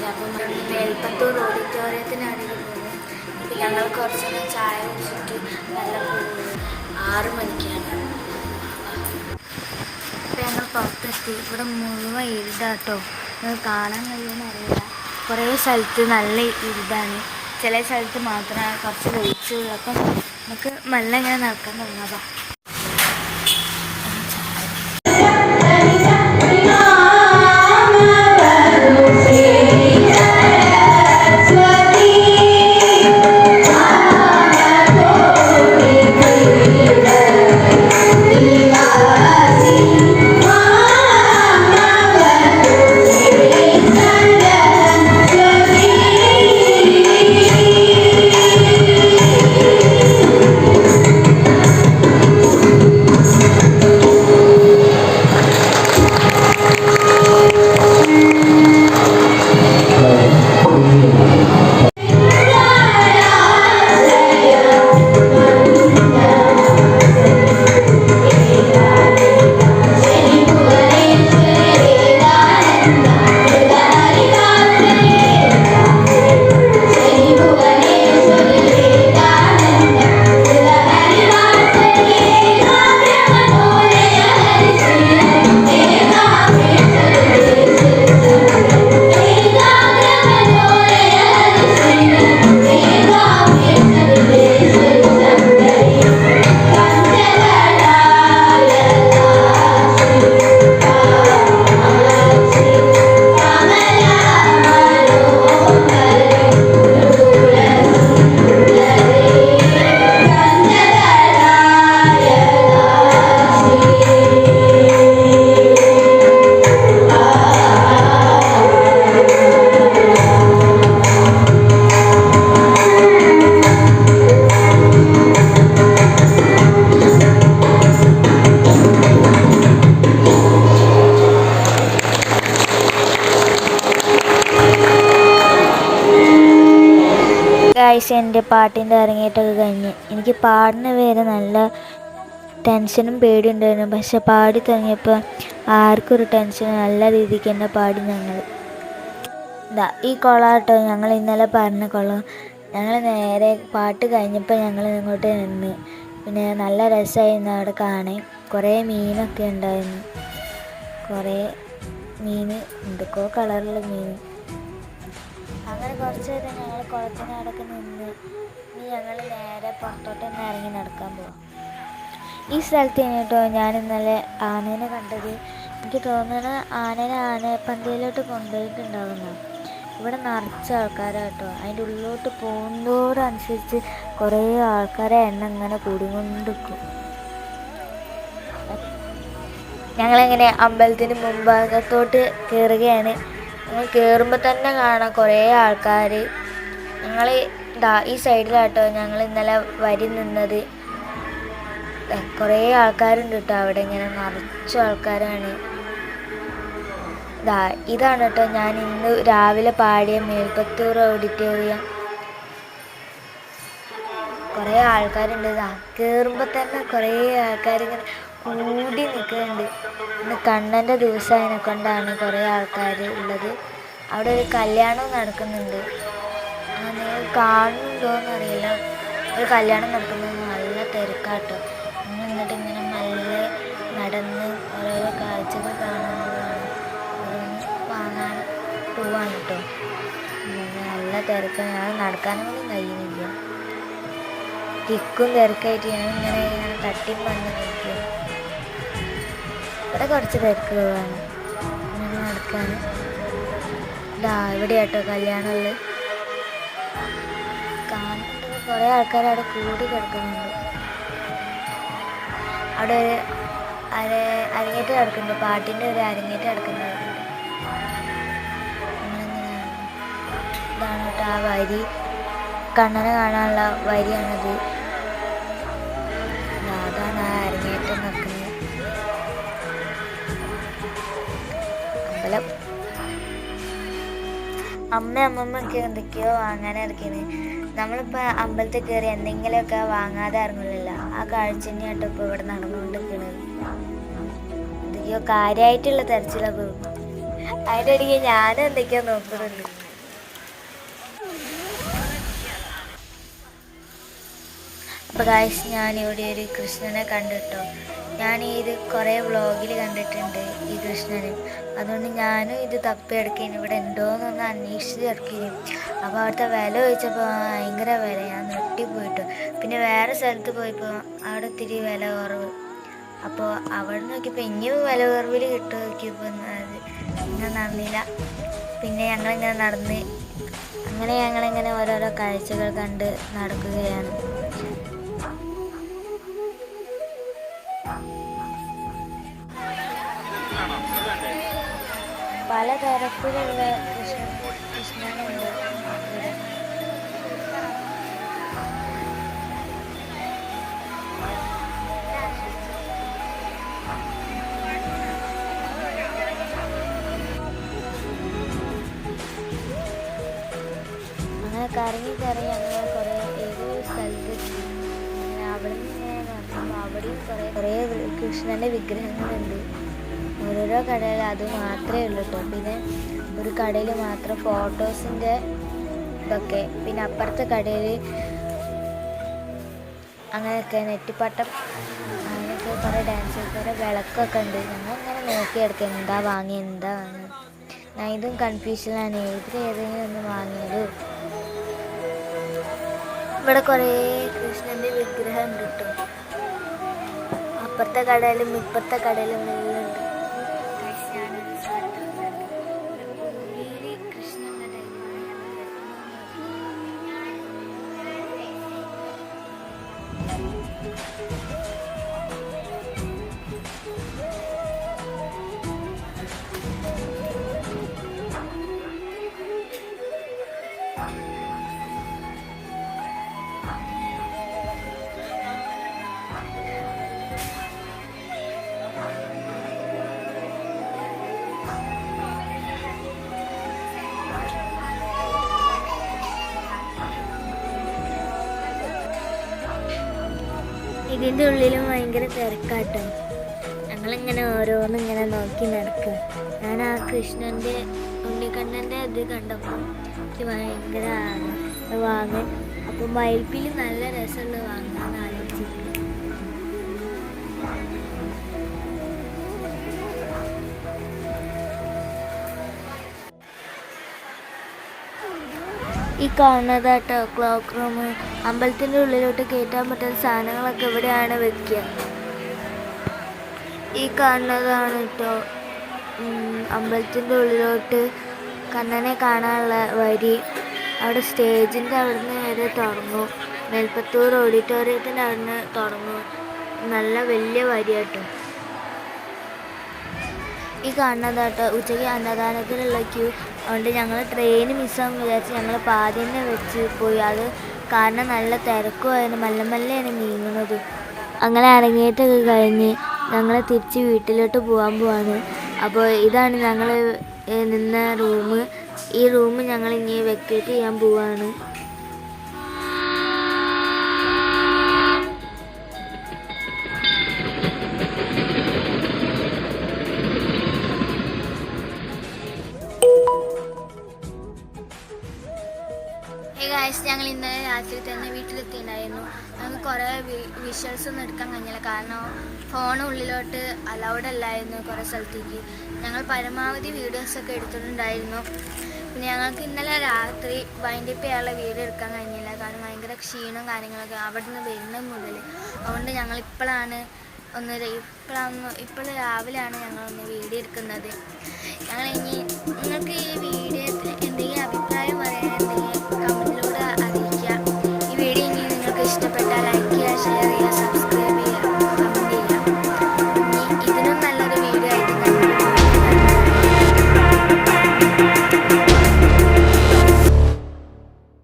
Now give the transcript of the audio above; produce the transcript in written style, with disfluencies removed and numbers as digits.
അപ്പം മേൽപ്പത്തൂർ ഓഡിറ്റോറിയത്തിനാണെങ്കിൽ പോകും. ഇപ്പം ഞങ്ങൾ കുറച്ചൊന്ന് ചായ കുടിച്ചിട്ട് നല്ല പോകും. 6 മണിക്കാണ്. ഇപ്പം ഞങ്ങൾ പുറത്തെത്തി. ഇവിടെ മുഴുവൻ ഇരുടാട്ടോ. നിങ്ങൾക്ക് കാണാൻ കഴിയുമെന്ന് അറിയില്ല. കുറേ സ്ഥലത്ത് നല്ല ഇരുടാണ്. ചില സ്ഥലത്ത് മാത്രമേ കുറച്ച് വെളിച്ചമുള്ളൂ. അപ്പം നമുക്ക് മെല്ലെ ഇങ്ങനെ നടക്കാൻ തുടങ്ങാം. ഗൈസ്, എൻ്റെ പാട്ടിൻ്റെ അരങ്ങേറ്റമൊക്കെ കഴിഞ്ഞ് എനിക്ക് പാടുന്ന വരെ നല്ല ടെൻഷനും പേടിയുണ്ടായിരുന്നു. പക്ഷെ പാടി തുടങ്ങിയപ്പോൾ ആർക്കും ഒരു ടെൻഷൻ നല്ല രീതിക്ക് തന്നെ പാടി. ഞങ്ങൾ ഈ കുളമാട്ടോ ഞങ്ങൾ ഇന്നലെ പറഞ്ഞ കുളം. ഞങ്ങൾ നേരെ പാട്ട് കഴിഞ്ഞപ്പോൾ ഞങ്ങൾ ഇങ്ങോട്ട് നിന്ന്. പിന്നെ നല്ല രസമായിരുന്നു അവിടെ കാണാൻ. കുറേ മീനൊക്കെ ഉണ്ടായിരുന്നു. കുറേ മീൻ, എന്തൊക്കെയോ കളറുള്ള മീൻ. അങ്ങനെ കുറച്ച് നേരം ഞങ്ങൾ കുളത്തിനടക്ക് നിന്ന്. ഇനി ഞങ്ങൾ നേരെ പുറത്തോട്ട് തന്നെ ഇറങ്ങി നടക്കാൻ പോവാം. ഈ സ്ഥലത്ത് കേട്ടോ ഞാൻ ഇന്നലെ ആനേനെ കണ്ടത്. എനിക്ക് തോന്നുന്നത് ആനപ്പന്തയിലോട്ട് കൊണ്ടുപോയിട്ടുണ്ടാവുന്ന. ഇവിടെ നിറച്ച ആൾക്കാരാട്ടോ. അതിൻ്റെ ഉള്ളിലോട്ട് പോകുന്നതോടനുസരിച്ച് കുറേ ആൾക്കാരെ എണ്ണം ഇങ്ങനെ കൂടിക്കൊണ്ടിരിക്കും. ഞങ്ങളിങ്ങനെ അമ്പലത്തിന് മുൻഭാഗത്തോട്ട് കയറുകയാണ്. ഞങ്ങൾ കയറുമ്പോൾ തന്നെ കാണാം കുറേ ആൾക്കാർ. ഞങ്ങൾ ഈ സൈഡിലാട്ടോ ഞങ്ങൾ ഇന്നലെ വരി നിന്നത്. കുറേ ആൾക്കാരുണ്ട് കേട്ടോ അവിടെ. ഇങ്ങനെ നിറച്ച ആൾക്കാരാണ്. ഇതാണ് കേട്ടോ ഞാൻ ഇന്ന് രാവിലെ പാടിയ മേൽപ്പത്തൂർ ഓഡിറ്റോറിയം. കുറേ ആൾക്കാരുണ്ട്. കയറുമ്പോൾ തന്നെ കുറേ ആൾക്കാരിങ്ങനെ കൂടി നിൽക്കുന്നുണ്ട്. ഇന്ന് കണ്ണൻ്റെ ദിവസമായതിനെ കൊണ്ടാണ് കുറേ ആൾക്കാർ ഉള്ളത്. അവിടെ ഒരു കല്യാണം നടക്കുന്നുണ്ട്. നിങ്ങൾ കാണുന്നുണ്ടോയെന്നറിയില്ല. ഒരു കല്യാണം നടക്കുന്നത് നല്ല തിരക്കാട്ടോ. എന്നിട്ട് ഇങ്ങനെ മെല്ലെ നടന്ന് ഓരോരോ കാഴ്ചകൾ കാണുന്നതാണ്. ഓരോന്ന് വാങ്ങാൻ പോവാണ് കേട്ടോ. നല്ല തിരക്ക്. ഞാൻ നടക്കാനൊന്നും കഴിയുന്നില്ല. തിക്കും തിരക്കായിട്ട് ഞാനിങ്ങനെ തട്ടിയും വന്ന് നിൽക്കുക. ഇവിടെ കുറച്ച് തിരക്ക് പോവാണ്. ഇങ്ങനെ നടക്കാൻ. ഇവിടെ കേട്ടോ കല്യാണമുള്ളത്. കാണുന്നുണ്ടെങ്കിൽ കുറേ ആൾക്കാർ അവിടെ കൂടി കിടക്കുന്നുണ്ട്. അവിടെ ഒരു അരങ്ങേറ്റം കിടക്കുന്നുണ്ട്. പാട്ടിൻ്റെ ഒരു അരങ്ങേറ്റം കിടക്കുന്നുണ്ട്. ഇതാണ് കേട്ടോ ആ വരി. കണ്ണനെ കാണാനുള്ള വരിയാണത്. അതാണ് ആ അരങ്ങേറ്റം നടക്കുന്നത്. അമ്പലം അമ്മമ്മൊക്കെ എന്തൊക്കെയോ വാങ്ങാനിറക്കിയത്. നമ്മളിപ്പോൾ അമ്പലത്തിൽ കയറി എന്തെങ്കിലുമൊക്കെ വാങ്ങാതെ ഇറങ്ങില്ലല്ലോ. ആ കാഴ്ച തന്നെയാട്ടോ ഇപ്പോൾ ഇവിടെ നടന്നുകൊണ്ടിരിക്കുന്നത്. എന്തൊക്കെയോ കാര്യമായിട്ടുള്ള തെരച്ചിലൊക്കെ. അതിൻ്റെ ഇടയ്ക്ക് ഞാനും എന്തൊക്കെയോ നോക്കുന്നുണ്ട്. അപ്പോൾ ഗായ്സ്, ഞാനിവിടെ ഒരു കൃഷ്ണനെ കണ്ടിട്ടോ. ഞാൻ ഇത് കുറേ വ്ളോഗിൽ കണ്ടിട്ടുണ്ട് ഈ കൃഷ്ണന്. അതുകൊണ്ട് ഞാനും ഇത് തപ്പിയെടുക്കിന്, ഇവിടെ ഉണ്ടോയെന്നൊന്ന് അന്വേഷിച്ച് ഇറക്കിന്. അപ്പോൾ അവിടുത്തെ വില ചോദിച്ചപ്പോൾ ഭയങ്കര വില, ഞാൻ ഞെട്ടിപ്പോയിട്ടു. പിന്നെ വേറെ സ്ഥലത്ത് പോയപ്പോൾ അവിടെ ഇത്തിരി വില കുറവ്. അപ്പോൾ അവിടെ നോക്കിയപ്പോൾ ഇനിയും വില കുറവിൽ കിട്ടും നോക്കിയപ്പോൾ അത് ഇങ്ങനെ നടന്നില്ല. പിന്നെ ഞങ്ങളിങ്ങനെ നടന്ന് ഞങ്ങളിങ്ങനെ ഓരോരോ കാഴ്ചകൾ കണ്ട് നടക്കുകയാണ്. പലതരത്തിലുള്ള കൃഷ്ണനുണ്ട് ഇവിടെ. അങ്ങനെ കറങ്ങി ഞങ്ങൾ കുറേ ഏതോ സ്ഥലത്ത് അവിടെ നിന്ന് നോക്കുമ്പോൾ അവിടെയും കുറേ കൃഷ്ണൻ്റെ വിഗ്രഹങ്ങളുണ്ട്. ഓരോരോ കടയിൽ അത് മാത്രമേ ഉള്ളൂ കേട്ടോ. പിന്നെ ഒരു കടയിൽ മാത്രം ഫോട്ടോസിൻ്റെ ഇതൊക്കെ, പിന്നെ അപ്പുറത്തെ കടയിൽ അങ്ങനെയൊക്കെ നെറ്റിപ്പട്ടം അങ്ങനെയൊക്കെ കുറേ ഡാൻസ്, കുറേ വിളക്കൊക്കെ ഉണ്ട്. ഞങ്ങളിങ്ങനെ നോക്കിയെടുക്കുക എന്താ വാങ്ങിയത്. ഞാൻ ഇതും കൺഫ്യൂഷനിലാണ്, ഏതെങ്കിലും ഒന്ന് വാങ്ങിയത്. ഇവിടെ കുറേ കൃഷ്ണൻ്റെ വിഗ്രഹം ഉണ്ട് കേട്ടോ. അപ്പുറത്തെ കടയിലും ഇപ്പുറത്തെ കടയിലും എല്ലാം ഉണ്ട്. ഇതിൻ്റെ ഉള്ളിലും ഭയങ്കര തിരക്കാട്ടോ. ഞങ്ങളിങ്ങനെ ഓരോന്നിങ്ങനെ നോക്കി നടക്കുക. ഞാൻ ആ കൃഷ്ണൻ്റെ ഉണ്ണിക്കണ്ണൻ്റെ ഇത് കണ്ടപ്പോൾ എനിക്ക് ഭയങ്കര വാങ്ങാൻ. അപ്പോൾ മയിൽപ്പീലി നല്ല രസമുള്ള വാങ്ങാൻ ആലോചിച്ചിട്ട്. ഈ കാണുന്നതാട്ടോ ക്ലോക്ക് റൂം. അമ്പലത്തിൻ്റെ ഉള്ളിലോട്ട് കയറ്റാൻ പറ്റുന്ന സാധനങ്ങളൊക്കെ ഇവിടെയാണ് വെക്കുക. ഈ കാണുന്നതാണ് കേട്ടോ അമ്പലത്തിൻ്റെ ഉള്ളിലോട്ട് കണ്ണനെ കാണാനുള്ള വരി. അവിടെ സ്റ്റേജിൻ്റെ അവിടുന്ന് വരെ തുറന്നു. മേൽപ്പത്തൂർ ഓഡിറ്റോറിയത്തിൻ്റെ അവിടുന്ന് തുറന്നു. നല്ല വലിയ വരിയാട്ടോ. ഈ കാണുന്നതാട്ടോ ഉച്ചയ്ക്ക് അന്നദാനത്തിലുള്ള ക്യൂ. അതുകൊണ്ട് ഞങ്ങൾ ട്രെയിൻ മിസ്സാകുമെന്ന് വിചാരിച്ച് ഞങ്ങൾ പാതി തന്നെ വെച്ച് പോയി. അത് കാരണം നല്ല തിരക്കുമായിരുന്നു, മെല്ലെ നീങ്ങുന്നത്. അങ്ങനെ അരങ്ങേറ്റമൊക്കെ കഴിഞ്ഞ് ഞങ്ങൾ തിരിച്ച് വീട്ടിലോട്ട് പോവാണ്. അപ്പോൾ ഇതാണ് ഞങ്ങൾ നിന്ന റൂം. ഈ റൂം ഞങ്ങൾ ഇനി വെക്കേറ്റ് ചെയ്യാൻ പോവാണ്. ഞങ്ങൾ ഇന്നലെ രാത്രി തന്നെ വീട്ടിലെത്തിയിട്ടുണ്ടായിരുന്നു. ഞങ്ങൾക്ക് കുറേ വിഷ്വൽസ് ഒന്നും എടുക്കാൻ കഴിഞ്ഞില്ല, കാരണം ഫോൺ ഉള്ളിലോട്ട് അലൗഡ് അല്ലായിരുന്നു കുറേ സ്ഥലത്തേക്ക്. ഞങ്ങൾ പരമാവധി വീഡിയോസൊക്കെ എടുത്തിട്ടുണ്ടായിരുന്നു. പിന്നെ ഞങ്ങൾക്ക് ഇന്നലെ രാത്രി വൈൻഡപ്പ് ചെയ്യാനുള്ള വീഡിയോ എടുക്കാൻ കഴിഞ്ഞില്ല, കാരണം ഭയങ്കര ക്ഷീണവും കാര്യങ്ങളൊക്കെ അവിടെ നിന്ന് വരുന്നത് മുതൽ. അതുകൊണ്ട് ഞങ്ങൾ ഇപ്പോൾ രാവിലെയാണ് ഞങ്ങളൊന്ന് വീഡിയോ എടുക്കുന്നത്. ഞങ്ങൾ ഇനി നിങ്ങൾക്ക് ഈ വീഡിയോത്തിൽ എന്തെങ്കിലും അഭിപ്രായം പറയാനുണ്ടെങ്കിൽ കമൻറ്റിലൂടെ അറിയിക്കുക. ഈ വീഡിയോ ഇനി നിങ്ങൾക്ക് ഇഷ്ടപ്പെട്ടാൽ ലൈക്ക് ചെയ്യുക, ഷെയർ ചെയ്യുക,